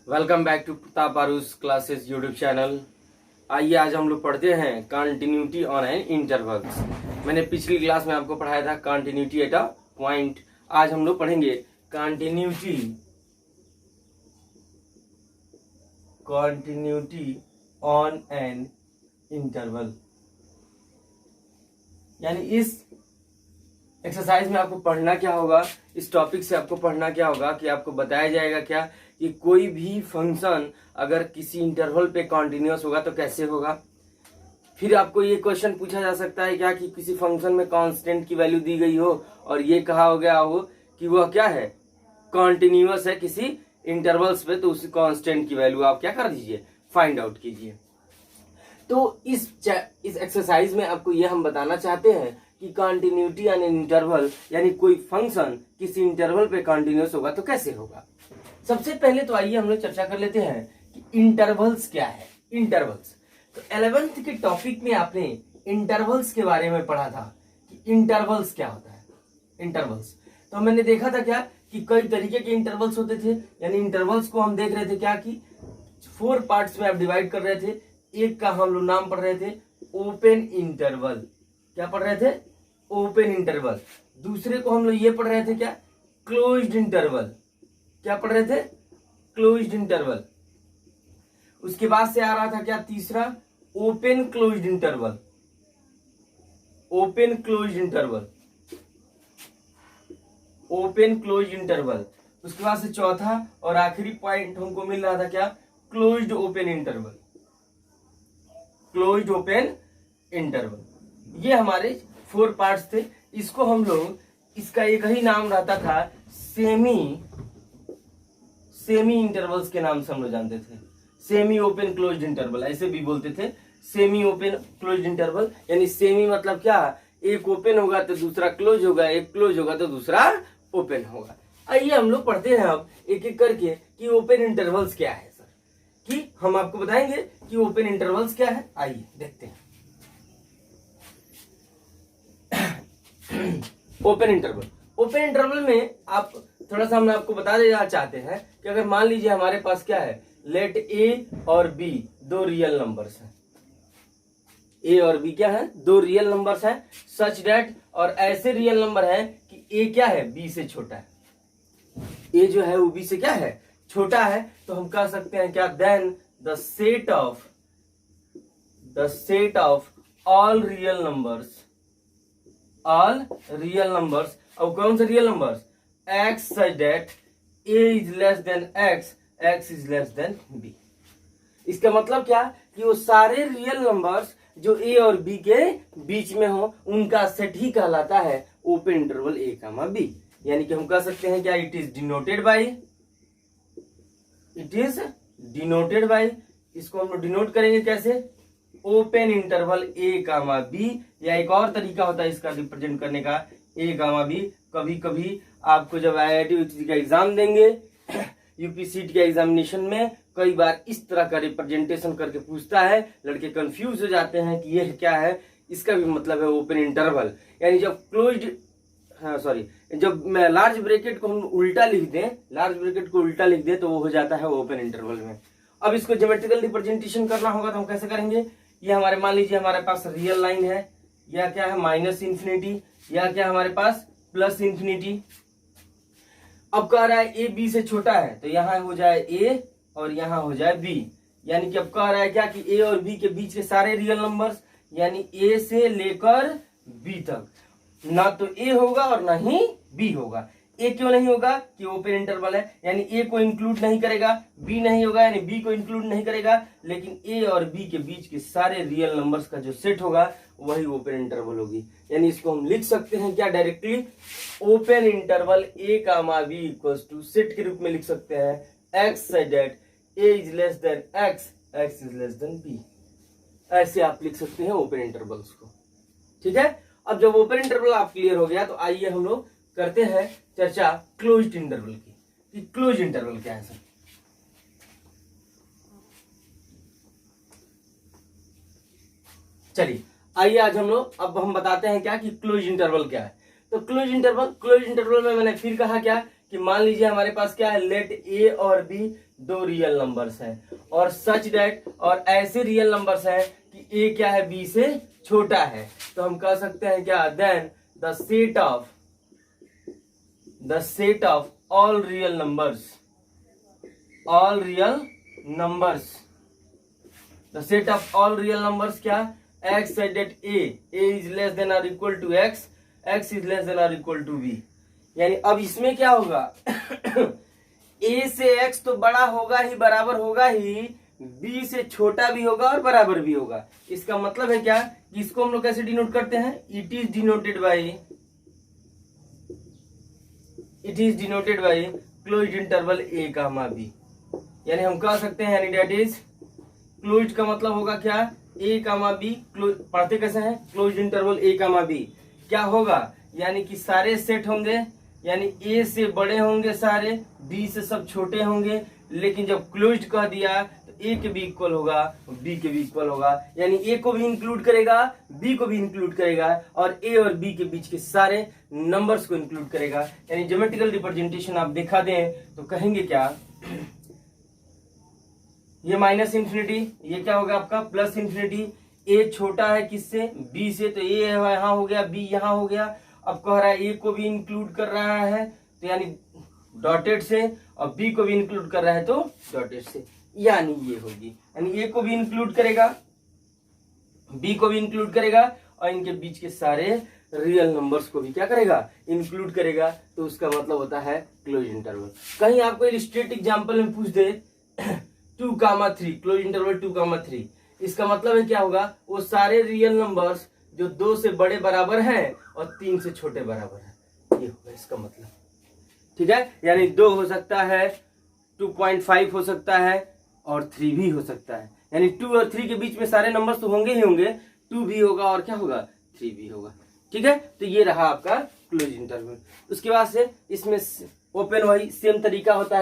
Welcome back to Pratap Arush classes YouTube channel. आइए आज हम लोग पढ़ते हैं कंटिन्यूटी ऑन एन इंटरवल्स। मैंने पिछली क्लास में आपको पढ़ाया था कंटिन्यूटी एट अ पॉइंट। आज हम लोग पढ़ेंगे कंटिन्यूटी ऑन एन इंटरवल। यानी इस एक्सरसाइज में आपको पढ़ना क्या होगा, इस टॉपिक से आपको पढ़ना क्या होगा कि आपको बताया जाएगा क्या कि कोई भी फंक्शन अगर किसी इंटरवल पे कॉन्टिन्यूअस होगा तो कैसे होगा। फिर आपको ये क्वेश्चन पूछा जा सकता है क्या कि किसी फंक्शन में कांस्टेंट की वैल्यू दी गई हो और ये कहा हो गया हो कि वह क्या है, कॉन्टिन्यूअस है किसी इंटरवल्स पे, तो उसी कांस्टेंट की वैल्यू आप क्या कर दीजिए, फाइंड आउट कीजिए। तो इस एक्सरसाइज में आपको ये हम बताना चाहते हैं कि कंटिन्यूटी ऑन एन इंटरवल, यानी कोई फंक्शन किसी इंटरवल पे कंटिन्यूअस होगा तो कैसे होगा। सबसे पहले तो आइए हम लोग चर्चा कर लेते हैं कि इंटरवल्स क्या है। इंटरवल्स तो 11th के टॉपिक में आपने इंटरवल्स के बारे में पढ़ा था कि इंटरवल्स क्या होता है। इंटरवल्स तो मैंने देखा था क्या कि कई तरीके के इंटरवल्स होते थे। यानी इंटरवल्स को हम देख रहे थे क्या कि 4 पार्ट्स में आप डिवाइड कर रहे थे। एक का हम लोग नाम पढ़ रहे थे ओपन इंटरवल। क्या पढ़ रहे थे? Open interval. दूसरे को हम लोग ये पढ़ रहे थे क्या, क्लोज्ड इंटरवल। क्या पढ़ रहे थे? Closed interval. उसके बाद से आ रहा था क्या, तीसरा open closed interval. Open closed interval, open closed interval. उसके बाद से चौथा और आखिरी पॉइंट हमको मिल रहा था क्या, closed open interval. Closed open interval, ये हमारे 4 पार्ट्स थे। इसको हम लोग, इसका एक ही नाम रहता था सेमी इंटरवल्स के नाम से हम लोग जानते थे। सेमी ओपन क्लोज्ड इंटरवल ऐसे भी बोलते थे, सेमी ओपन क्लोज्ड इंटरवल। यानी सेमी मतलब क्या, एक ओपन होगा तो दूसरा क्लोज होगा, एक क्लोज होगा तो दूसरा ओपन होगा। आइए हम लोग पढ़ते हैं अब एक एक करके कि ओपन इंटरवल्स क्या है सर, कि हम आपको बताएंगे कि ओपन इंटरवल्स क्या है। आइए देखते हैं। ओपन इंटरवल, ओपन इंटरवल में आप थोड़ा सा हम आपको बता देना चाहते हैं कि अगर मान लीजिए हमारे पास क्या है, लेट ए और बी दो रियल नंबर्स हैं। ए और बी क्या है, दो रियल नंबर्स हैं। सच दैट, और ऐसे रियल नंबर हैं कि ए क्या है, बी से छोटा है। ए जो है वो बी से क्या है, छोटा है। तो हम कह सकते हैं क्या, then the set of all real numbers, all real numbers. अब कौन से real numbers, x such that a is less than x, x is less than b। इसका मतलब क्या कि वो सारे रियल नंबर्स जो a और b के बीच में हो उनका सेट ही कहलाता है open interval a comma b। यानी कि हम कह सकते हैं क्या, इट इज डिनोटेड बाई, इसको हम लोग डिनोट करेंगे कैसे, open interval A comma B. या एक और तरीका होता है इसका रिप्रेजेंट करने का, ए कामा बी। कभी कभी आपको जब IIT का एग्जाम देंगे, यूपीसीटी के एग्जामिनेशन में कई बार इस तरह का रिप्रेजेंटेशन करके पूछता है, लड़के कंफ्यूज हो जाते हैं कि यह क्या है। इसका भी मतलब है ओपन इंटरवल। यानी जब जब लार्ज ब्रैकेट को हम उल्टा लिख दें, लार्ज ब्रैकेट को उल्टा लिख दें तो वो हो जाता है ओपन इंटरवल में। अब इसको ज्योमेट्रिकल रिप्रेजेंटेशन करना होगा तो हम कैसे करेंगे। ये हमारे, मान लीजिए हमारे पास रियल लाइन है, या क्या है माइनस इंफिनिटी, या क्या हमारे पास प्लस इंफिनिटी। अब कह रहा है ए बी से छोटा है तो यहां हो जाए ए और यहां हो जाए बी। यानी कि अब कह रहा है क्या कि ए और बी के बीच के सारे रियल नंबर्स, यानी ए से लेकर बी तक, ना तो ए होगा और ना ही बी होगा। ए क्यों नहीं होगा कि ओपन इंटरवल है, यानी ए को इंक्लूड नहीं करेगा, बी नहीं होगा यानी बी को इंक्लूड नहीं करेगा, लेकिन ए और बी के बीच के सारे रियल नंबर्स का जो सेट होगा वही ओपन इंटरवल होगी। यानी इसको हम लिख सकते हैं क्या, directly open interval A comma B equals to, set के रूप में लिख सकते हैं X such that A is less than X, X is less than B. ऐसे आप लिख सकते हैं ओपन इंटरवल्स को। ठीक है, अब जब ओपन इंटरवल आप क्लियर हो गया तो आइए हम लोग करते हैं चर्चा क्लोज्ड इंटरवल की, कि क्लोज इंटरवल क्या है सर। चलिए आइए आज हम लोग, अब हम बताते हैं क्या कि क्लोज इंटरवल क्या है। तो तो क्लोज इंटरवल में मैंने फिर कहा क्या कि मान लीजिए हमारे पास क्या है, लेट ए और बी दो रियल नंबर्स हैं और सच डेट, और ऐसे रियल नंबर्स हैं कि ए क्या है, बी से छोटा है, तो हम कह सकते हैं क्या, then the set of all real numbers, the set of all real numbers क्या, x such that a is less than or equal to x is less than or equal to b। यानी अब इसमें क्या होगा a से x तो बड़ा होगा ही, बराबर होगा ही, b से छोटा भी होगा और बराबर भी होगा। इसका मतलब है क्या कि इसको हम लोग कैसे डिनोट करते हैं, it is denoted by closed interval a comma b। यानी हम कह सकते हैं यानी डेट इज क्लोज्ड का मतलब होगा क्या, a कामा बी, पढ़ते कैसे हैं, closed interval a comma B क्या होगा, यानी कि सारे सेट होंगे, यानी a से बड़े होंगे सारे, b से सब छोटे होंगे, लेकिन जब क्लोज्ड कह दिया तो a के भी इक्वल होगा, b के भी इक्वल होगा, यानी a को भी इंक्लूड करेगा, b को भी इंक्लूड करेगा, और a और b के बीच के सारे नंबर्स को इंक्लूड करेगा। यानी ज्योमेट्रिकल रिप्रेजेंटेशन आप दिखा दें तो कहेंगे क्या, ये माइनस इंफिनिटी, ये क्या होगा आपका प्लस इंफिनिटी, ए छोटा है किससे, बी से, तो ए यहाँ हो गया, बी यहाँ हो गया। अब कह रहा है ए को भी इंक्लूड कर रहा है तो यानी डॉटेड से, और बी को भी इंक्लूड कर रहा है तो डॉटेड से, यानी ये होगी, यानी ए को भी इंक्लूड करेगा, बी को भी इंक्लूड करेगा, और इनके बीच के सारे रियल नंबर्स को भी क्या करेगा, इंक्लूड करेगा। तो उसका मतलब होता है क्लोज इंटरवल। कहीं आपको इलस्ट्रेट एग्जाम्पल में पूछ दे 2,3, क्लोज इंटरवल 2,3, इसका मतलब है क्या होगा, वो सारे रियल नंबर्स जो 2 से बड़े बराबर हैं और 3 से छोटे बराबर हैं, ये होगा इसका मतलब। ठीक है, यानी 2 हो सकता है, 2.5 हो सकता है, और 3 भी हो सकता है। यानी 2 और 3 के बीच में सारे नंबर्स तो होंगे ही होंगे, 2 भी होगा और क्या होगा, 3 भी होगा। ठीक है, तो ये रहा आपका क्लोज इंटरवल। उसके बाद से इसमें ओपन, वही सेम तरीका होता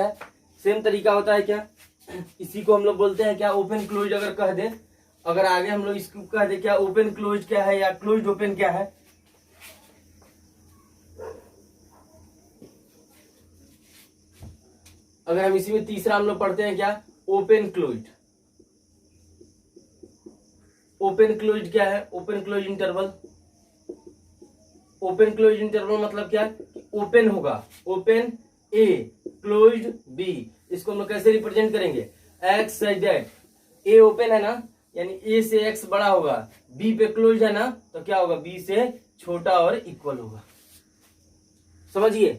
है क्या, इसी को हम लोग बोलते हैं क्या, ओपन क्लोज। अगर कह दें, अगर आगे हम लोग इसको कह दें क्या, ओपन क्लोज क्या है या क्लोज्ड ओपन क्या है, अगर हम इसी में तीसरा हम लोग पढ़ते हैं क्या, ओपन क्लोज्ड। ओपन क्लोज्ड क्या है, open close interval. Open close interval मतलब क्या, ओपन होगा, ओपन ए, क्लोज्ड बी। इसको हम लोग कैसे रिप्रेजेंट करेंगे, x such that a open है ना, यानी a से x बड़ा होगा, b पे क्लोज है ना, तो क्या होगा, b से छोटा और इक्वल होगा। समझिए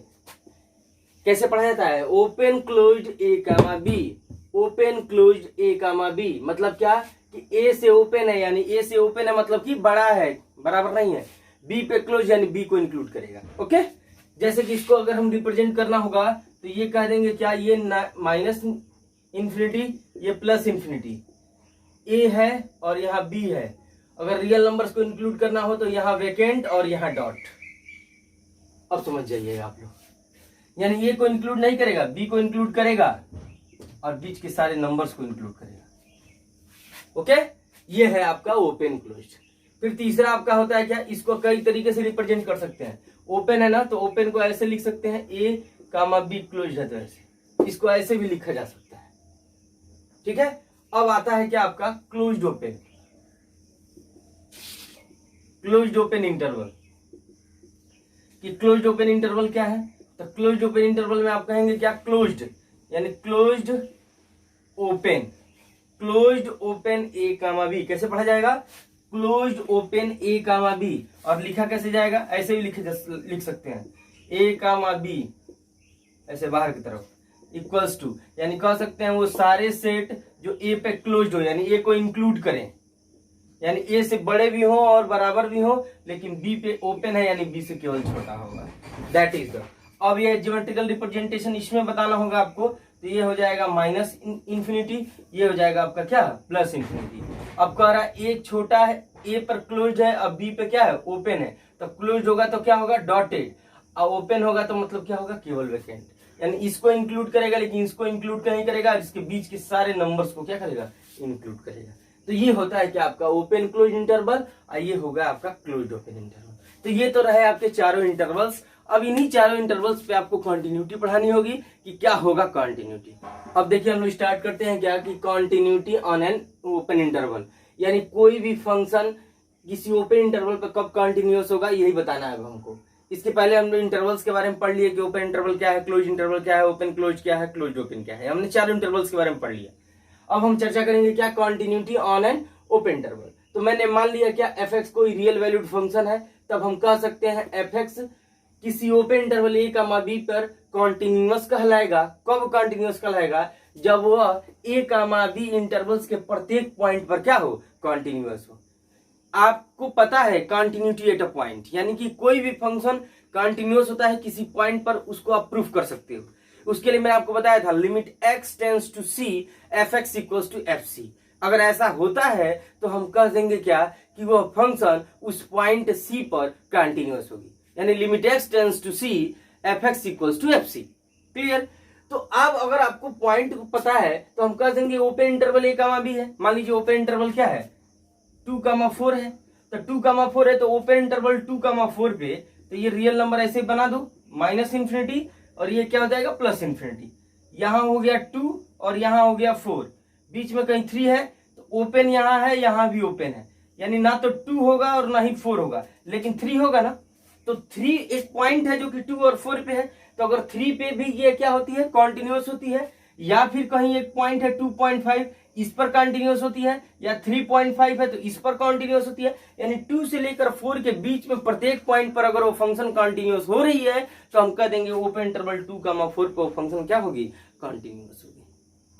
कैसे पढ़ा जाता है, open closed a comma b, open closed a comma b मतलब क्या कि a से ओपन है, यानी a से ओपन है मतलब कि बड़ा है, बराबर नहीं है, b पे क्लोज यानी b को इंक्लूड करेगा। ओके, जैसे कि इसको अगर हम रिप्रेजेंट करना होगा तो ये कह देंगे क्या, ये माइनस इंफिनिटी, ये प्लस इंफिनिटी, ए है और यहाँ बी है। अगर रियल नंबर्स को इंक्लूड करना हो तो यहाँ वेकेंट और यहाँ डॉट। अब समझ जाइएगा आप लोग, यानी ये को इंक्लूड नहीं करेगा, बी को इंक्लूड करेगा और बीच के सारे नंबर्स को इंक्लूड करेगा। ओके, ये है आपका ओपन क्लोज्ड। फिर तीसरा आपका होता है क्या, इसको कई तरीके से रिप्रेजेंट कर सकते हैं। ओपन है ना, तो ओपन को ऐसे लिख सकते हैं, ए कामा बी क्लोज्ड है, तो ऐसे इसको ऐसे भी लिखा जा सकता है। ठीक है, अब आता है क्या आपका closed open, closed open interval. कि क्लोज्ड ओपन इंटरवल क्या है, तो क्लोज्ड ओपन इंटरवल में आप कहेंगे क्या, क्लोज्ड यानी क्लोज्ड ओपन ए कामा बी। कैसे पढ़ा जाएगा, क्लोज्ड ओपन ए कामा बी, और लिखा कैसे जाएगा, ऐसे भी लिख सकते हैं, ए कामा बी ऐसे बाहर की तरफ इक्वल्स टू, यानी कह सकते हैं वो सारे सेट जो ए पे क्लोज्ड हो, यानी ए को इंक्लूड करें, यानी ए से बड़े भी हो और बराबर भी हो, लेकिन बी पे ओपन है यानी बी से केवल छोटा होगा, दैट इज द। अब ये ज्योमेट्रिकल रिप्रेजेंटेशन इसमें बताना होगा आपको, तो ये हो जाएगा माइनस इंफिनिटी, ये हो जाएगा आपका क्या, प्लस इंफिनिटी। अब कह रहा है ए छोटा है, ए पर क्लोज्ड है, अब बी पे क्या है, ओपन है, तो क्लोज्ड होगा तो क्या होगा, डॉटेड, और ओपन होगा तो मतलब क्या होगा, केवल वेकेंट। यानी इसको इंक्लूड करेगा लेकिन इसको इंक्लूड नहीं करेगा, इसके बीच के सारे नंबर्स को क्या करेगा, इंक्लूड करेगा। तो ये होता है क्या आपका ओपन क्लोज इंटरवल, और ये होगा आपका क्लोज्ड ओपन इंटरवल। तो ये तो रहे आपके चारों इंटरवल्स। अब इन्हीं चारों इंटरवल्स पे आपको कॉन्टिन्यूटी पढ़ानी होगी कि क्या होगा कॉन्टिन्यूटी। अब देखिए हम लोग स्टार्ट करते हैं क्या कि continuity on an open interval, यानी कोई भी फंक्शन किसी ओपन इंटरवल पर कब कॉन्टिन्यूअस होगा यही बताना है अब हमको। इसके पहले हम लोग इंटरवल्स के बारे में पढ़ लिए कि ओपन इंटरवल क्या है, क्लोज इंटरवल क्या है, ओपन क्लोज क्या है, क्लोज ओपन क्या है। हमने चार इंटरवल्स के बारे में पढ़ लिया। अब हम चर्चा करेंगे क्या continuity on an open interval. तो मैंने मान लिया क्या एफ एक्स कोई रियल वैल्यूड फंक्शन है, तब हम कह सकते हैं एफ एक्स किसी open interval A comma B पर कॉन्टिन्यूअस कहलाएगा। कब कॉन्टिन्यूअस कहलाएगा? जब वह ए कामा बी इंटरवल्स के प्रत्येक पॉइंट पर क्या हो, कॉन्टिन्यूअस हो। आपको पता है कॉन्टिन्यूटी एट अ पॉइंट, यानी कि कोई भी फंक्शन कॉन्टिन्यूअस होता है किसी पॉइंट पर, उसको आप प्रूफ कर सकते हो। उसके लिए मैंने आपको बताया था limit x tends to c F X equals to F C. अगर ऐसा होता है तो हम कह देंगे क्या कि वह फंक्शन उस पॉइंट c पर कॉन्टिन्यूअस होगी, यानी limit x tends to c F X equals to F C. Clear? तो अब अगर आपको पॉइंट पता है तो हम कह देंगे open interval A comma B है। मान लीजिए ओपन इंटरवल क्या है 2,4 है, तो 2,4 है तो ओपन इंटरवल 2,4 पे तो ये रियल नंबर ऐसे बना दो -इन्फिनिटी और ये क्या हो जाएगा +इन्फिनिटी। यहां हो गया 2 और यहां हो गया 4, बीच में कहीं 3 है तो ओपन यहां है, यहां भी ओपन है, यानी ना तो 2 होगा और ना ही 4 होगा, लेकिन 3 होगा ना। तो 3 एक पॉइंट है जो कि 2 और 4 पे है, तो अगर 3 पे भी ये क्या होती है कॉन्टिन्यूअस होती है, या फिर कहीं एक पॉइंट है 2.5 इस पर कॉन्टिन्यूअस होती है, या 3.5 है तो इस पर कॉन्टिन्यूअस होती है, यानी 2 से लेकर 4 के बीच में प्रत्येक पॉइंट पर अगर वो फंक्शन कॉन्टिन्यूअस हो रही है तो हम कह देंगे ओपन इंटरवल 2,4 पे फंक्शन क्या होगी, कॉन्टिन्यूअस होगी।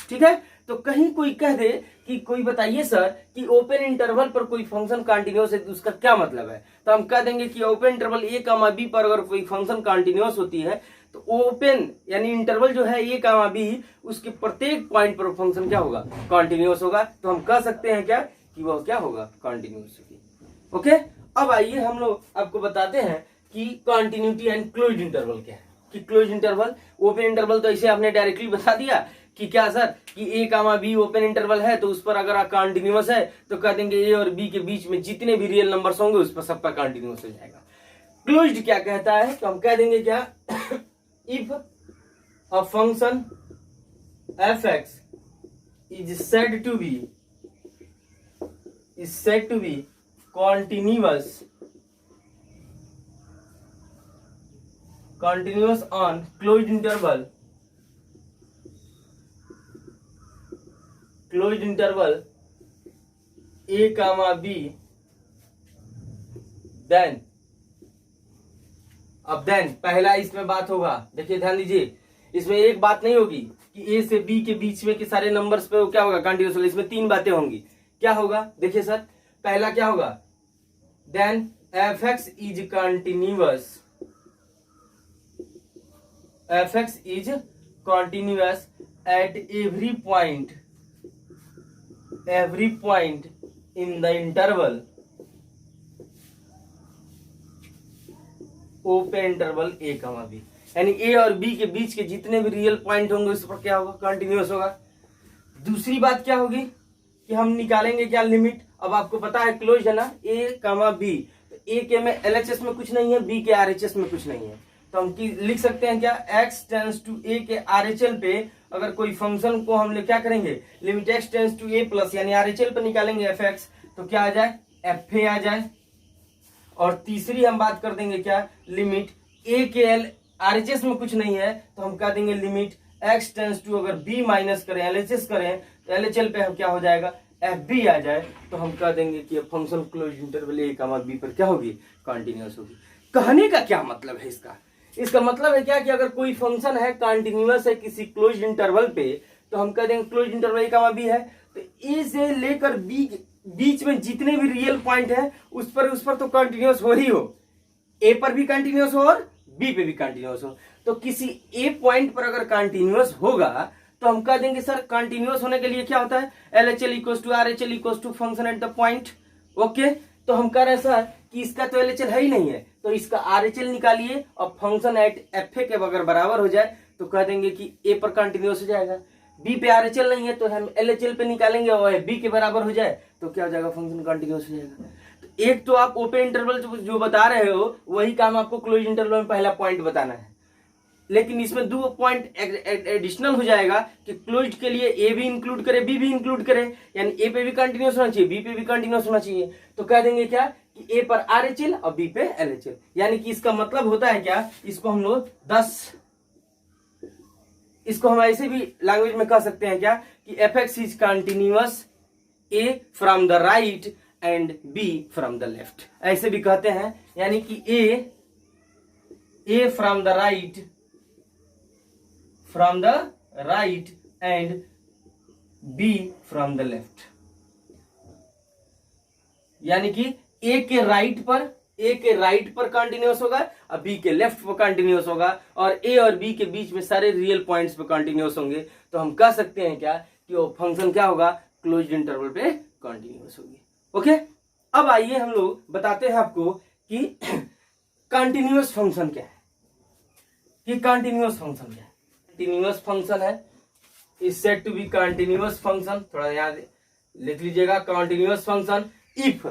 ठीक है? तो कहीं कोई कह दे कि कोई बताइए सर कि ओपन इंटरवल पर कोई फंक्शन कॉन्टिन्यूअस है तो उसका क्या मतलब है, तो हम कह देंगे कि open interval A comma B पर अगर कोई फंक्शन कॉन्टिन्यूअस होती है तो ओपन यानी इंटरवल जो है ए कामा बी उसके प्रत्येक पॉइंट पर फंक्शन क्या होगा, कॉन्टिन्यूअस होगा। तो हम कह सकते हैं क्या कि वह क्या होगा, कॉन्टिन्यूअस होगी। ओके, अब आइए हम लोग आपको बताते हैं कि कॉन्टिन्यूटी एंड क्लोज इंटरवल क्या है। कि क्लोज इंटरवल, ओपन इंटरवल तो ऐसे आपने डायरेक्टली बता दिया कि क्या सर कि ए कामा बी ओपन इंटरवल है तो उस पर अगर कॉन्टिन्यूअस है तो कह देंगे ए और बी के बीच में जितने भी रियल नंबर्स होंगे उस पर सब पर कॉन्टिन्यूअस हो जाएगा। क्लोज्ड क्या कहता है, तो हम कह देंगे क्या if a function F x is said to be continuous on closed interval a comma b, then अब देन पहला इसमें बात होगा, देखिए ध्यान दीजिए, इसमें एक बात नहीं होगी कि ए से बी के बीच में के सारे नंबर्स पे वो क्या होगा, कंटिन्यूअस होगा। इसमें 3 बातें होंगी। क्या होगा, देखिए सर, पहला क्या होगा, then F x is continuous at every point in the interval open interval A comma B, यानी ए और बी के बीच के जितने भी रियल पॉइंट होंगे उस पर क्या होगा, कंटिन्यूअस होगा। दूसरी बात क्या होगी कि हम निकालेंगे क्या, लिमिट। अब आपको पता है क्लोज है ना ए कामा बी, तो ए के में एलएचएस में कुछ नहीं है, बी के आरएचएस में कुछ नहीं है, तो हम लिख सकते हैं क्या एक्स टेंड्स टू ए के आरएचएल पे अगर कोई फंक्शन को हम क्या करेंगे, limit x tends to A plus यानी आरएचएल पे निकालेंगे एफ एक्स, तो क्या आ जाए, एफ ए आ जाए। और तीसरी हम बात कर देंगे क्या, लिमिट ए के एल आरएचएस में कुछ नहीं है तो हम कह देंगे लिमिट एक्स टेंड्स टू, अगर बी माइनस करें एलएचएस करें तो एलएचएल पे हम क्या हो जाएगा, एफ बी आ जाए, तो हम कह देंगे कि function close interval A comma B पर क्या होगी, कंटिन्यूअस होगी। कहने का क्या मतलब है इसका मतलब है क्या कि अगर कोई फंक्शन है कंटिन्यूअस है किसी क्लोज इंटरवल पे तो हम कह देंगे close interval A comma B है, तो ए से लेकर बी बीच में जितने भी रियल पॉइंट है उस पर तो कंटिन्यूअस हो ही हो, ए पर भी कंटिन्यूअस हो और बी पे भी कंटिन्यूअस हो। तो किसी ए पॉइंट पर अगर कंटिन्यूअस होगा तो हम कह देंगे सर कंटिन्यूअस होने के लिए क्या होता है, LHL equals to RHL equals to function at the point. Okay, तो हम कह रहे हैं सर कि इसका तो एलएचएल है ही नहीं है तो इसका आरएचएल निकालिए और फंक्शन एट एफ ए के अगर बराबर हो जाए तो कह देंगे कि ए पर कंटिन्यूअस हो जाएगा। बी पे आरएचएल नहीं है तो हम एलएचएल पे निकालेंगे और बी के बराबर हो जाए तो क्या हो जाएगा, फंक्शन कंटिन्यूअस हो जाएगा। तो एक तो आप ओपन इंटरवल जो बता रहे हो वही काम आपको क्लोज इंटरवल में पहला पॉइंट बताना है, लेकिन इसमें दो पॉइंट एडिशनल हो जाएगा कि क्लोज्ड के लिए ए भी इंक्लूड करे बी भी इंक्लूड करे, यानी ए पे भी कंटिन्यूस होना चाहिए बी पे भी कंटिन्यूस होना चाहिए। तो कह देंगे क्या कि ए पर आर एच एल और बी पे एल एच एल, यानी कि इसका मतलब होता है क्या, इसको हम लोग 10, इसको हम ऐसे भी लैंग्वेज में कह सकते हैं क्या कि f x is continuous a from the right and b from the left, ऐसे भी कहते हैं। यानी कि a from the right and b from the left, यानी कि ए के राइट पर कंटिन्यूअस होगा और बी के लेफ्ट पर कंटिन्यूअस होगा, और ए और बी के बीच में सारे रियल पॉइंट्स पे कंटिन्यूअस होंगे। तो हम कह सकते हैं क्या कि वो फंक्शन क्या होगा, क्लोज्ड इंटरवल पे कंटिन्यूअस होगी। ओके, अब आइए हम लोग बताते हैं आपको कि कंटिन्यूअस फंक्शन क्या है, कि कंटिन्यूअस फंक्शन क्या है। कंटिन्यूअस फंक्शन है is said to be continuous function, थोड़ा याद लिख लीजिएगा, continuous function if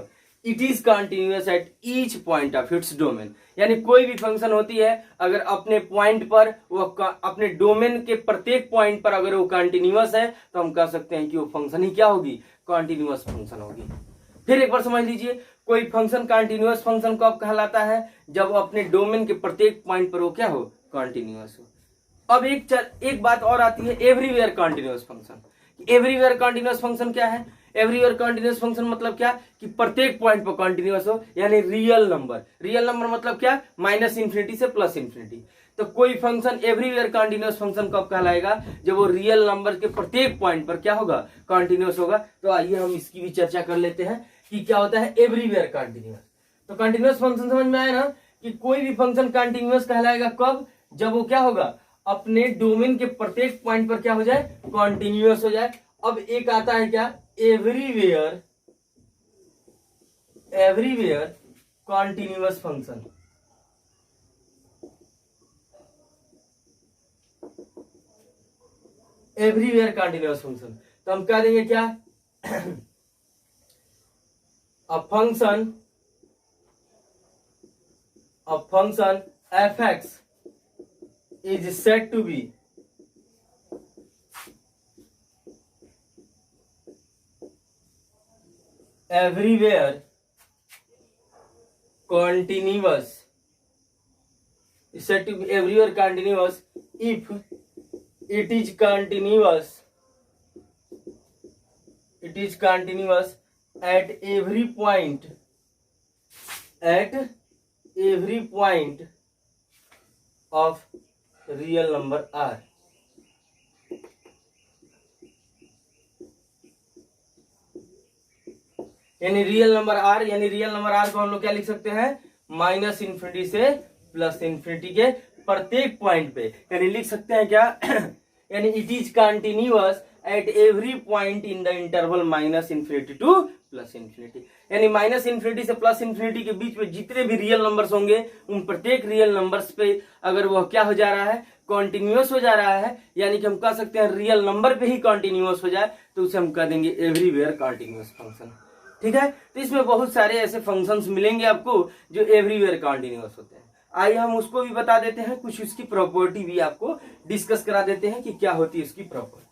it is continuous at each point of its domain, यानी कोई भी फंक्शन होती है अगर अपने पॉइंट पर वो अपने डोमेन के प्रत्येक पॉइंट पर अगर वो कंटिन्यूअस है तो हम कह सकते हैं कि वो फंक्शन ही क्या होगी, कंटिन्यूअस फंक्शन होगी। फिर एक बार समझ लीजिए, कोई फंक्शन कंटिन्यूअस फंक्शन कब कहलाता है, जब वो अपने डोमेन के प्रत्येक पॉइंट पर वो क्या हो, कंटिन्यूअस हो। अब एक बात और आती है everywhere continuous function. Everywhere continuous function क्या है, एवरीवेयर कंटिन्यूअस फंक्शन मतलब क्या कि प्रत्येक पॉइंट पर कंटिन्यूअस हो, यानी रियल नंबर मतलब क्या, माइनस इंफिनिटी से प्लस इंफिनिटी। तो कोई फंक्शन एवरीवेयर कंटिन्यूअस फंक्शन कब कहलाएगा, जब वो रियल नंबर के प्रत्येक पॉइंट पर क्या होगा, कंटिन्यूअस होगा। तो आइए हम इसकी भी चर्चा कर लेते हैं कि क्या होता है एवरीवेयर कंटिन्यूअस। तो कंटिन्यूअस फंक्शन समझ में आया ना, कि कोई भी फंक्शन कंटिन्यूअस कहलाएगा कब, जब वो क्या होगा, अपने डोमेन के प्रत्येक पॉइंट पर क्या हो जाए, कंटिन्यूअस हो जाए। अब एक आता है क्या, everywhere continuous function. Everywhere continuous function, तो हम कह देंगे क्या, a function f(x) is said to be everywhere continuous, is said to be everywhere continuous if it is continuous at every point of real number r। यानी real number are को हम लोग क्या लिख सकते हैं, माइनस इंफिनिटी से plus infinity के प्रत्येक पॉइंट पे, यानी लिख सकते हैं क्या यानी it is continuous eight every point in the interval minus infinity two plus infinity, यानी माइनस इंफिनिटी से प्लस इंफिनिटी के बीच में जितने भी रियल नंबर्स होंगे उन प्रत्येक रियल नंबर्स पे अगर वह क्या हो जा रहा है, कंटिन्यूअस हो जा रहा है, यानी कि हम कह सकते हैं रियल नंबर पे ही कंटिन्यूअस हो जाए तो उसे हम कह देंगे एवरीवेयर कंटिन्यूअस फंक्शन। ठीक है, तो इसमें बहुत सारे ऐसे फंक्शंस मिलेंगे आपको जो एवरीवेयर कंटिन्यूअस होते हैं। आइए हम उसको भी बता देते हैं, कुछ उसकी प्रॉपर्टी भी आपको डिस्कस करा देते हैं कि क्या होती है उसकी property.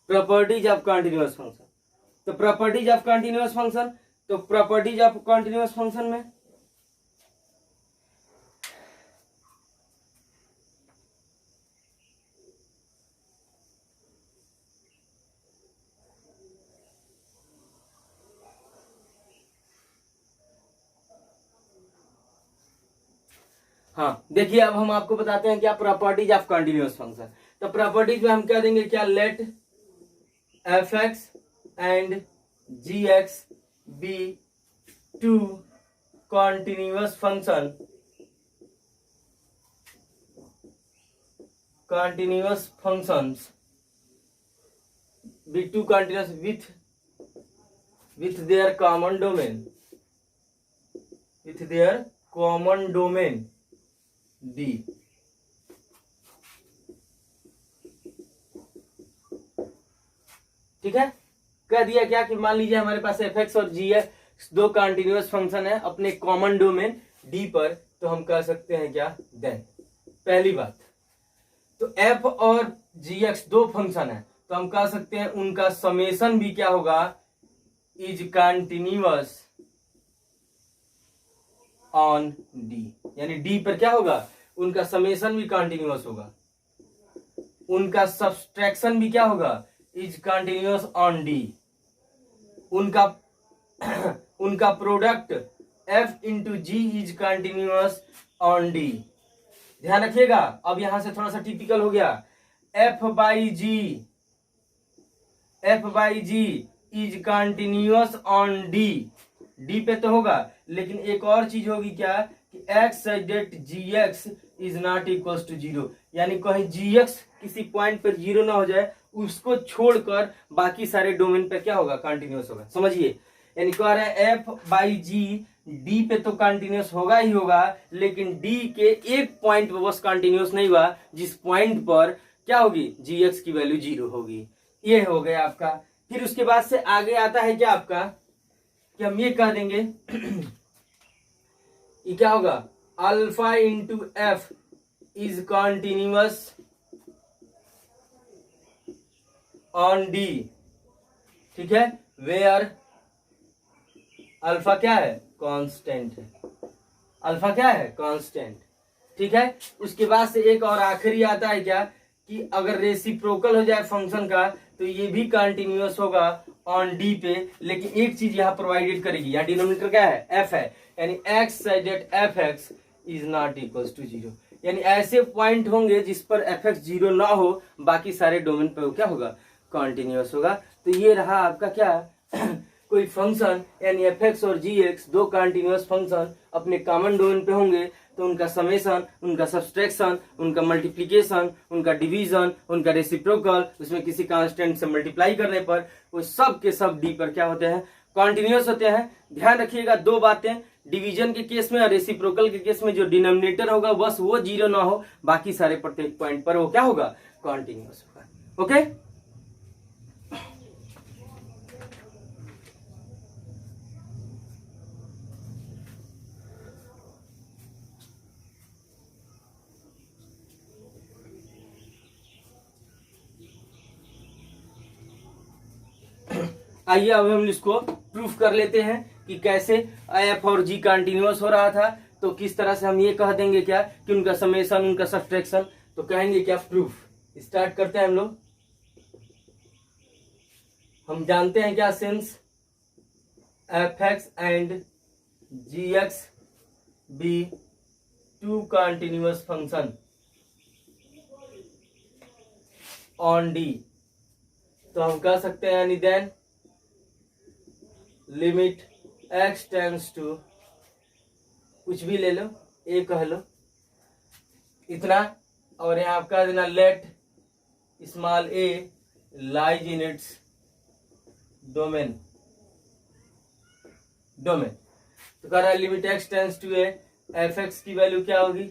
Properties of continuous function. तो प्रॉपर्टीज ऑफ कंटिन्यूअस फंक्शन में हाँ देखिए, अब हम आपको बताते हैं क्या प्रॉपर्टीज ऑफ कंटिन्यूअस फंक्शन। तो प्रॉपर्टीज में हम कह देंगे क्या, late f(x) and g(x) be two continuous function continuous functions be two continuous with their common domain D. ठीक है, कह दिया क्या कि मान लीजिए हमारे पास एफ एक्स और जी एक्स दो कंटिन्यूअस फंक्शन है अपने कॉमन डोमेन डी पर, तो हम कह सकते हैं क्या, देन पहली बात तो एफ और जी एक्स दो फंक्शन है तो हम कह सकते हैं उनका समेशन भी क्या होगा, इज कंटिन्यूअस ऑन डी, यानी डी पर क्या होगा, उनका समेशन भी कंटिन्यूअस होगा, उनका सब्सट्रैक्शन भी क्या होगा, इज कंटिन्यूअस ऑन डी, उनका उनका product F into G is continuous on D. ध्यान रखिएगा, अब यहां से थोड़ा सा टिपिकल हो गया, F by G is continuous on D, D पे तो होगा, लेकिन एक और चीज होगी क्या कि X that G X is not equal to zero, यानी कहीं जी एक्स किसी पॉइंट पर जीरो ना हो जाए, उसको छोड़कर बाकी सारे डोमेन पे क्या होगा, कंटिन्यूअस होगा। समझिए, यानी कह रहे हैं एफ बाई जी डी पे तो कंटिन्यूअस होगा ही होगा, लेकिन डी के एक पॉइंट पर बस कंटिन्यूअस नहीं हुआ जिस पॉइंट पर क्या होगी, जी एक्स की वैल्यू जीरो होगी। ये हो गया आपका। फिर उसके बाद से आगे आता है क्या आपका, कि हम ये कह देंगे ये क्या होगा, alpha into F is continuous on D. ठीक है, वेयर अल्फा क्या है, कांस्टेंट है, अल्फा क्या है, कांस्टेंट। ठीक है, उसके बाद से एक और आखिरी आता है क्या, कि अगर रेसिप्रोकल हो जाए फंक्शन का तो ये भी कंटिन्यूअस होगा ऑन डी पे, लेकिन एक चीज यहाँ प्रोवाइडेड करेगी, यहाँ डिनोमिनेटर क्या है, एफ है, यानी X that F x is not equal to zero, यानी ऐसे पॉइंट होंगे जिस पर एफ एक्स जीरो ना हो, बाकी सारे डोमेन पे क्या होगा, कंटिन्यूअस होगा। तो ये रहा आपका क्या कोई फंक्शन, यानी एफ एक्स और जी एक्स दो कंटिन्यूअस फंक्शन अपने कॉमन डोमेन पे होंगे तो उनका समेशन, उनका सब्सट्रैक्शन, उनका मल्टीप्लिकेशन, उनका डिवीजन, उनका रेसिप्रोकल, उसमें किसी कांस्टेंट से मल्टीप्लाई करने पर वो सब के सब डी पर क्या होते हैं, कॉन्टिन्यूअस होते हैं। ध्यान रखिएगा दो बातें, डिवीजन के केस में और रेसिप्रोकल के केस में जो डिनोमिनेटर होगा बस वो जीरो ना हो, बाकी सारे प्रत्येक पॉइंट पर वो क्या होगा, कॉन्टिन्यूअस होगा। ओके, आइए अब हम इसको प्रूफ कर लेते हैं कि कैसे एफ और जी कंटिन्यूअस हो रहा था, तो किस तरह से हम ये कह देंगे क्या कि उनका समेशन, उनका सब्सट्रैक्शन, तो कहेंगे क्या, प्रूफ। स्टार्ट करते हैं हम लोग। हम जानते हैं क्या, since F X and G X be two continuous function on D, तो हम कह सकते हैं यानी then limit x tends to, कुछ भी ले लो, ए कह लो इतना, और यहां आप कह देना let small A lies in its domain. तो कह रहा है limit x tends to A, F X की वैल्यू क्या होगी,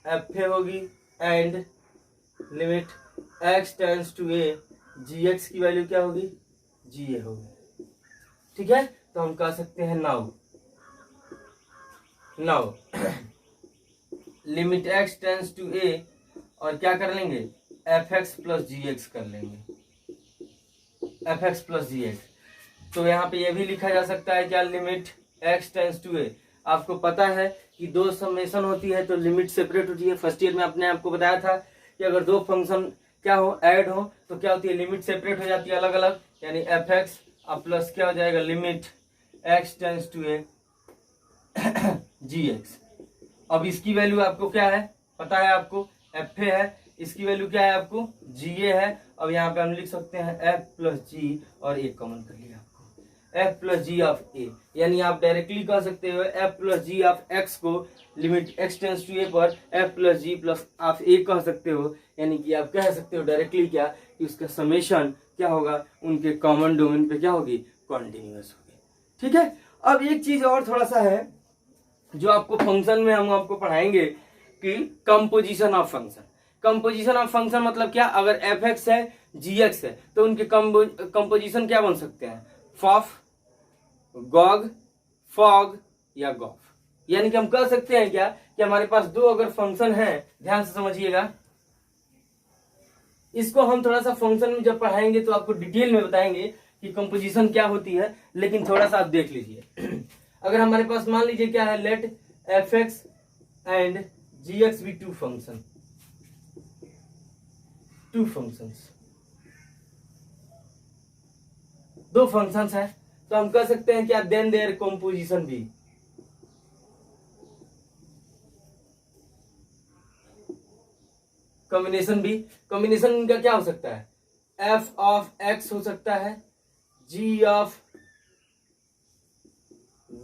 एफ ए होगी, and limit x tends to A, G X की वैल्यू क्या होगी, जी ए होगी। ठीक है, तो हम कह सकते हैं now limit x tends to a, और क्या कर लेंगे, f x plus g x कर लेंगे, f x plus g x. तो यहाँ पे ये भी लिखा जा सकता है क्या, लिमिट एक्स टेंड्स टू ए। आपको पता है कि दो समेशन होती है तो लिमिट सेपरेट होती है। फर्स्ट ईयर में अपने आपको बताया था कि अगर दो फंक्शन क्या हो, ऐड हो, तो क्या होती है, लिमिट सेपरेट हो जाती है अलग अलग, यानी एफ एक्स अब प्लस क्या हो जाएगा, limit x tends to A G X. अब इसकी वैल्यू आपको क्या है, पता है आपको, एफ ए है, इसकी वैल्यू क्या है आपको, जी ए है। अब यहाँ पे हम लिख सकते हैं एफ प्लस जी, और एक कॉमन कर लिया आपको, f plus g of a, यानी आप डायरेक्टली कह सकते हो f plus g of x को limit x tends to a पर f plus g plus of a कह सकते हो, यानी कि आप कह सकते हो डायरेक्टली क्या कि उसका समेशन क्या होगा, उनके कॉमन डोमेन पे क्या होगी, कॉन्टिन्यूअस होगी। ठीक है, अब एक चीज और थोड़ा सा है जो आपको फंक्शन में हम आपको पढ़ाएंगे कि composition of function. Composition of function मतलब क्या, अगर एफ एक्स है जी एक्स है तो उनके कंपोजिशन क्या बन सकते हैं, फॉफ, गॉग, फॉग या गॉफ। यानी कि हम कह सकते हैं क्या कि हमारे पास दो अगर फंक्शन है, ध्यान से समझिएगा, इसको हम थोड़ा सा फंक्शन में जब पढ़ाएंगे तो आपको डिटेल में बताएंगे कि कंपोजिशन क्या होती है, लेकिन थोड़ा सा आप देख लीजिए। अगर हमारे पास मान लीजिए क्या है, let F X and G X be two functions, दो फंक्शंस है, तो हम कह सकते हैं क्या, देन देयर कंपोजिशन भी, कॉम्बिनेशन भी, कॉम्बिनेशन इनका क्या हो सकता है, एफ ऑफ एक्स हो सकता है, जी ऑफ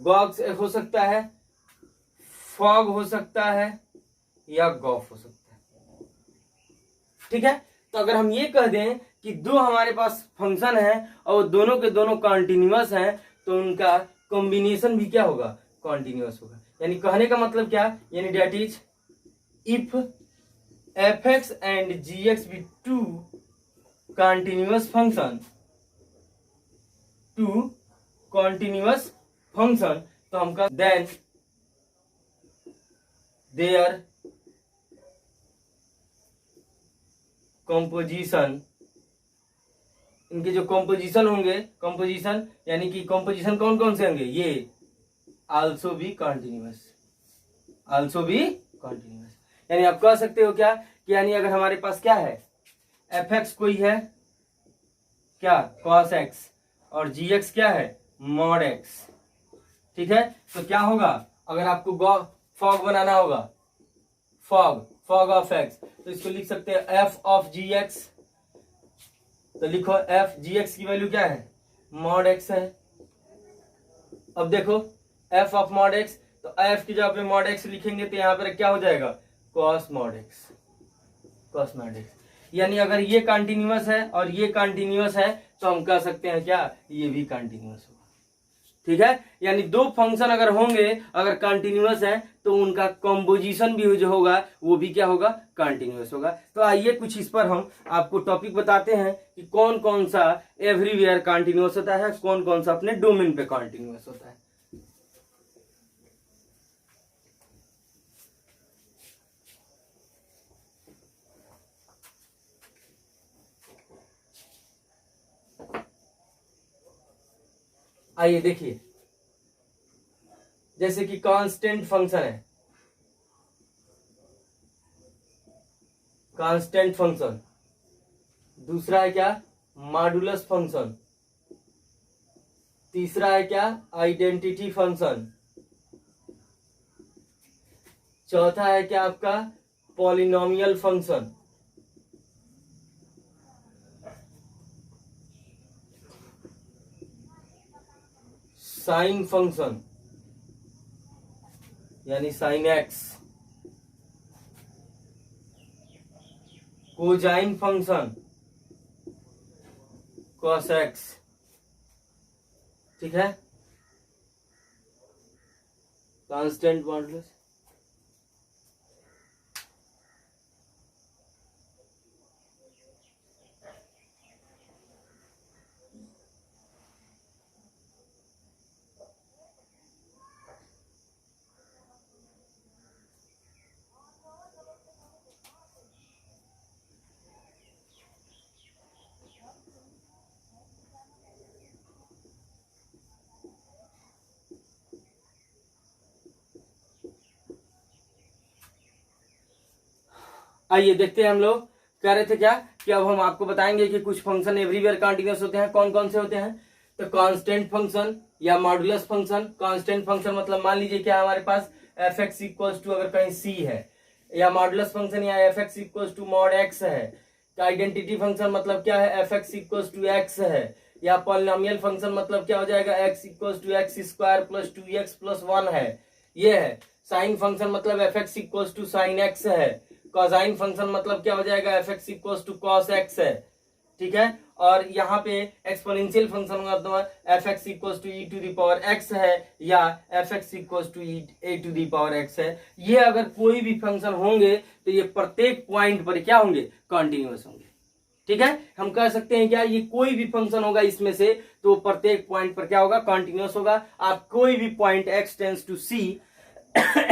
गॉग हो सकता है, फॉग हो सकता है या गॉफ हो सकता है। ठीक है, तो अगर हम ये कह दें कि दो हमारे पास फंक्शन है और दोनों के दोनों कॉन्टिन्यूअस हैं, तो उनका कॉम्बिनेशन भी क्या होगा, कॉन्टिन्यूअस होगा। यानी कहने का मतलब क्या, यानी that is if F X and G X be two continuous function, two continuous function, तो हम कह देन देयर कंपोजिशन, इनके जो कंपोजिशन होंगे, कंपोजिशन यानी कि कंपोजिशन कौन कौन से होंगे, ये also be continuous, also be continuous. यानी आप कह सकते हो क्या कि यानी अगर हमारे पास क्या है, एफ एक्स कोई है क्या, कॉस एक्स, और जी एक्स क्या है, मॉड एक्स। ठीक है, तो क्या होगा, अगर आपको फॉग बनाना होगा, फॉग ऑफ एक्स, तो इसको लिख सकते हैं एफ ऑफ जी एक्स, तो लिखो एफ जी एक्स की वैल्यू क्या है, मॉड एक्स है। अब देखो एफ ऑफ मॉड एक्स, तो एफ की जगह पे मॉड एक्स लिखेंगे तो यहाँ पर क्या हो जाएगा, cos mod x, cos mod x. यानी अगर ये कंटिन्यूअस है और ये कंटिन्यूअस है तो हम कह सकते हैं क्या, ये भी कंटिन्यूअस होगा। ठीक है, यानी दो फंक्शन अगर होंगे, अगर कंटिन्यूअस है तो उनका कंपोजिशन भी जो होगा वो भी क्या होगा, कंटिन्यूअस होगा। तो आइए कुछ इस पर हम आपको टॉपिक बताते हैं कि कौन कौन सा एवरीवेयर कंटिन्यूअस होता है, कौन कौन सा अपने डोमेन पे कंटिन्यूअस होता है। आइए देखिए, जैसे कि कांस्टेंट फंक्शन है, कांस्टेंट फंक्शन, दूसरा है क्या, मॉडुलस फंक्शन, तीसरा है क्या, आइडेंटिटी फंक्शन, चौथा है क्या आपका, पॉलिनोमियल फंक्शन, साइन फंक्शन यानी sine x, cosine function, cos x. ठीक है, कांस्टेंट, मॉडुलस, आइए देखते हैं। हम लोग कह रहे थे क्या कि अब हम आपको बताएंगे कि कुछ फंक्शन एवरीवेयर कंटिन्यूअस होते हैं, कौन कौन से होते हैं। तो कांस्टेंट फंक्शन या मॉडुलस फंक्शन। कांस्टेंट फंक्शन मतलब मान लीजिए क्या हमारे पास एफ एक्स इक्वल्स टू अगर कहीं सी है, या मॉडुलस फंक्शन या F X equals to mod X है। आइडेंटिटी फंक्शन मतलब क्या है, F X equals to X है, या पॉलिनोमियल फंक्शन मतलब क्या हो जाएगा, x equal to X square plus 2x plus 1 है, ये है। साइन फंक्शन मतलब fx equal to sine x है। कोसाइन फंक्शन मतलब क्या हो जाएगा, fx equal to cos x है, ठीक है। और यहाँ पे एक्सपोनेंशियल फंक्शन मतलब fx equal to e to the power x है या fx equal to a to the power x है। ये अगर कोई भी फंक्शन होंगे तो ये प्रत्येक पॉइंट पर क्या होंगे, कॉन्टिन्यूअस होंगे, ठीक है। हम कह सकते हैं क्या, ये कोई भी फंक्शन होगा इसमें से तो प्रत्येक पॉइंट पर क्या होगा, कॉन्टिन्यूअस होगा। आप कोई भी point x tends to c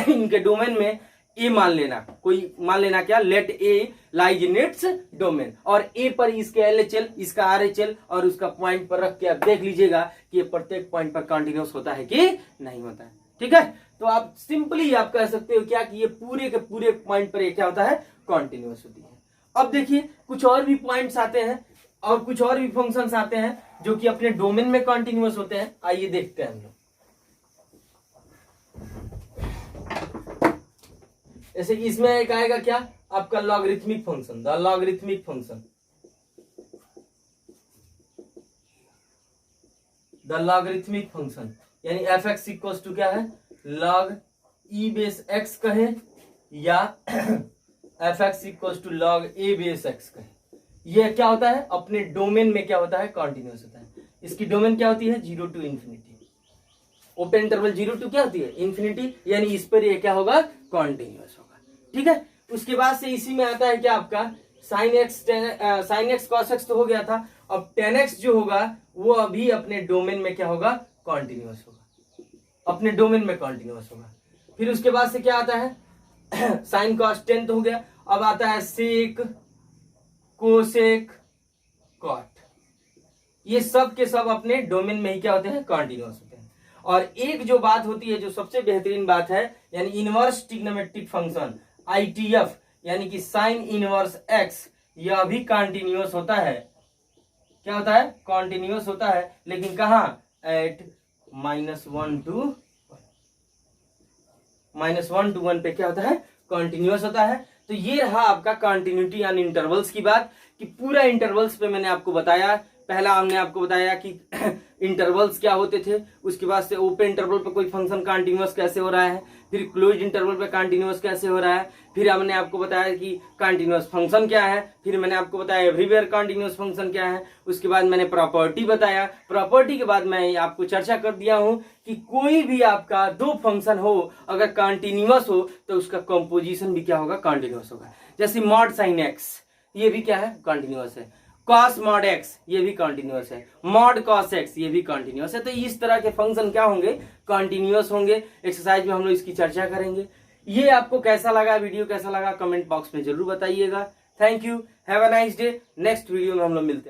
इनके डोमेन में ए मान लेना, कोई मान लेना क्या, let a lies in its domain, और ए पर इसके LHL, इसका RHL और उसका पॉइंट पर रख के आप देख लीजिएगा कि ये प्रत्येक पॉइंट पर कॉन्टिन्यूअस होता है कि नहीं होता है, ठीक है। तो आप सिंपली आप कह सकते हो क्या कि ये पूरे के पूरे पॉइंट पर क्या होता है, कॉन्टिन्यूअस होती है। अब देखिए कुछ और भी पॉइंट्स आते हैं और कुछ और भी फंक्शंस आते हैं जो कि अपने डोमेन में कॉन्टिन्यूअस होते हैं। आइए देखते हैं हम लोग। जैसे कि इसमें एक आएगा क्या, आपका logarithmic function, the logarithmic function, the logarithmic function यानी fx इक्वल टू क्या है, log e बेस x कहे या fx equal to log a base x कहे। ये क्या होता है, अपने डोमेन में क्या होता है, कॉन्टिन्यूअस होता है। इसकी डोमेन क्या होती है, 0 to infinity, open interval 0 to क्या होती है, इंफिनिटी, यानी इस पर ये क्या होगा, कॉन्टिन्यूअस होगा, ठीक है। उसके बाद से इसी में आता है क्या आपका साइन एक्स कॉस एक्स तो हो गया था। अब tan x जो होगा वो अभी अपने डोमेन में क्या होगा, कॉन्टिन्यूअस होगा, अपने डोमेन में कॉन्टिन्यूअस होगा। फिर उसके बाद से क्या आता है साइन कॉस tan तो हो गया। अब आता है सेक, कोसेक, कॉट, ये सब के सब अपने डोमेन में ही क्या होते हैं, कॉन्टिन्यूअस होते हैं। और एक जो बात होती है जो सबसे बेहतरीन बात है, यानी इनवर्स ट्रिग्नोमेट्रिक फंक्शन ITF यानी कि साइन इनवर्स x, यह भी कॉन्टिन्यूअस होता है। क्या होता है, कॉन्टिन्यूअस होता है, लेकिन कहां, एट -1 to 1 पे क्या होता है, कॉन्टिन्यूअस होता है। तो ये रहा आपका कॉन्टिन्यूटी ऑन इंटरवल्स की बात, कि पूरा इंटरवल्स पे मैंने आपको बताया। पहला हमने आपको बताया कि इंटरवल्स क्या होते थे, उसके बाद से ओपन इंटरवल पे कोई फंक्शन कॉन्टिन्यूअस कैसे हो रहा है, फिर क्लोज्ड इंटरवल पे कॉन्टिन्यूअस कैसे हो रहा है, फिर हमने आपको बताया कि कॉन्टिन्यूअस फंक्शन क्या है, फिर मैंने आपको बताया एवरीवेयर कॉन्टिन्यूअस फंक्शन क्या है, उसके बाद मैंने प्रॉपर्टी बताया। प्रॉपर्टी के बाद मैं आपको चर्चा कर दिया हूं कि कोई भी आपका दो फंक्शन हो अगर कॉन्टिन्यूअस हो तो उसका कंपोजिशन भी क्या होगा, कॉन्टिन्यूअस होगा। जैसे मॉड साइन एक्स, ये भी क्या है, कॉन्टिन्यूअस है। कॉस मॉड एक्स, ये भी कॉन्टिन्यूअस है। मॉड कॉस एक्स, ये भी कॉन्टिन्यूअस है। तो इस तरह के फंक्शन क्या होंगे, कॉन्टिन्यूअस होंगे। एक्सरसाइज में हम लोग इसकी चर्चा करेंगे। ये आपको कैसा लगा, वीडियो कैसा लगा, कमेंट बॉक्स में जरूर बताइएगा। Thank you, have a nice day. Next video में हम लोग मिलते हैं।